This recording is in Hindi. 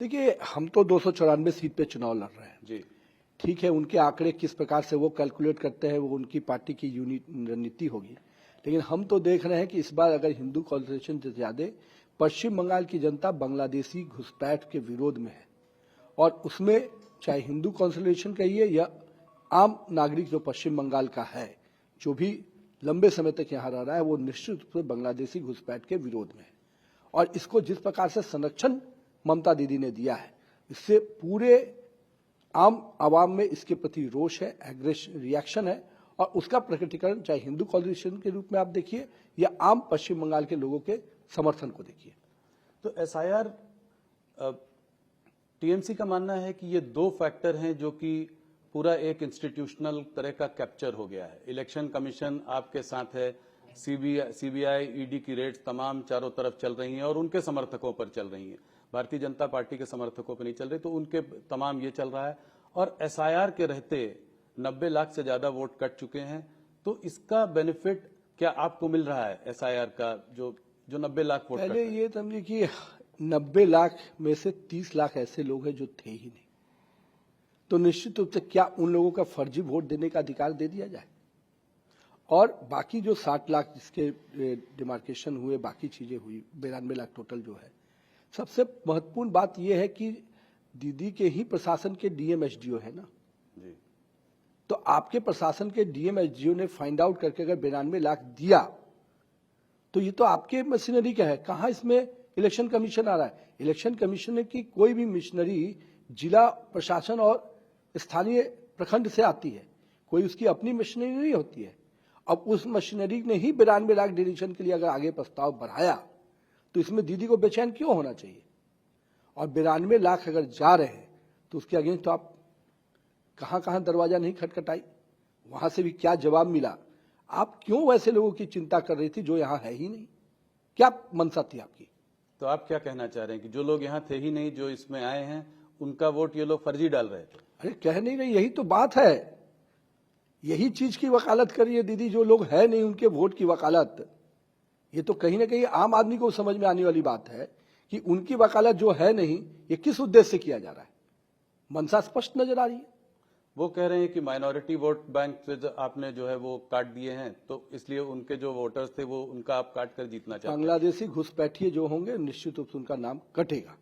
देखिए, हम तो 294 सीट पे चुनाव लड़ रहे हैं जी। ठीक है। उनके आंकड़े किस प्रकार से वो कैलकुलेट करते हैं वो उनकी पार्टी की रणनीति होगी, लेकिन हम तो देख रहे हैं कि इस बार अगर हिंदू कॉन्सेंट्रेशन से ज्यादा पश्चिम बंगाल की जनता बांग्लादेशी घुसपैठ के विरोध में है। और उसमें चाहे हिंदू कॉन्सेंट्रेशन कहिए या आम नागरिक जो पश्चिम बंगाल का है, जो भी लंबे समय तक यहाँ रह रहा है, वो निश्चित रूप से बांग्लादेशी घुसपैठ के विरोध में है। और इसको जिस प्रकार से संरक्षण ममता दीदी ने दिया है, इससे पूरे आम आवाम में इसके प्रति रोष है, एग्रेशन रिएक्शन है। और उसका प्रकटीकरण चाहे हिंदू कॉन्स्टिट्यूशन के रूप में आप देखिए या आम पश्चिम बंगाल के लोगों के समर्थन को देखिए। तो एसआईआर, टीएमसी का मानना है कि ये दो फैक्टर हैं जो कि पूरा एक इंस्टीट्यूशनल तरह का कैप्चर हो गया है। इलेक्शन कमीशन आपके साथ है, सीबीआई, ईडी की रेड्स तमाम चारों तरफ चल रही हैं और उनके समर्थकों पर चल रही हैं। भारतीय जनता पार्टी के समर्थकों पर नहीं चल रही, तो उनके तमाम ये चल रहा है। और एसआईआर के रहते 90 लाख से ज्यादा वोट कट चुके हैं, तो इसका बेनिफिट क्या आपको मिल रहा है एसआईआर का, जो 90 लाख वोट? पहले ये समझिए कि 90 लाख में से 30 लाख ऐसे लोग हैं जो थे ही नहीं, तो निश्चित रूप से क्या उन लोगों का फर्जी वोट देने का अधिकार दे दिया जाए? और बाकी जो 60 लाख जिसके डिमार्केशन हुए, बाकी चीजें हुई, 92 लाख टोटल जो है। सबसे महत्वपूर्ण बात यह है कि दीदी के ही प्रशासन के डीएम एसडीओ है ना जी। तो आपके प्रशासन के डीएम एसडीओ ने फाइंड आउट करके अगर 92 लाख दिया तो ये तो आपके मशीनरी का है। कहां इसमें इलेक्शन कमीशन आ रहा है? इलेक्शन कमीशन की कोई भी मशीनरी जिला प्रशासन और स्थानीय प्रखंड से आती है, कोई उसकी अपनी मशीनरी नहीं होती है। अब उस मशीनरी ने ही 92 लाख डिलीशन के लिए अगर आगे प्रस्ताव बढ़ाया तो इसमें दीदी को बेचैन क्यों होना चाहिए? और 92 लाख अगर जा रहे हैं तो उसके अगेंस्ट तो आप कहां कहां दरवाजा नहीं खटखटाई, वहां से भी क्या जवाब मिला? आप क्यों वैसे लोगों की चिंता कर रही थी जो यहां है ही नहीं? क्या मंशा थी आपकी? तो आप क्या कहना चाह रहे हैं कि जो लोग यहाँ थे ही नहीं, जो इसमें आए हैं, उनका वोट ये लोग फर्जी डाल रहे थे? अरे कह नहीं रही, यही तो बात है। यही चीज की वकालत कर रही है दीदी, जो लोग है नहीं उनके वोट की वकालत। ये तो कहीं ना कहीं आम आदमी को समझ में आने वाली बात है कि उनकी वकालत जो है नहीं, ये किस उद्देश्य से किया जा रहा है। मंशा स्पष्ट नजर आ रही है। वो कह रहे हैं कि माइनॉरिटी वोट बैंक से आपने जो है वो काट दिए हैं, तो इसलिए उनके जो वोटर्स थे वो उनका आप काट कर जीतना चाहते हैं। बांग्लादेशी घुसपैठिए जो होंगे निश्चित रूप से उनका नाम कटेगा।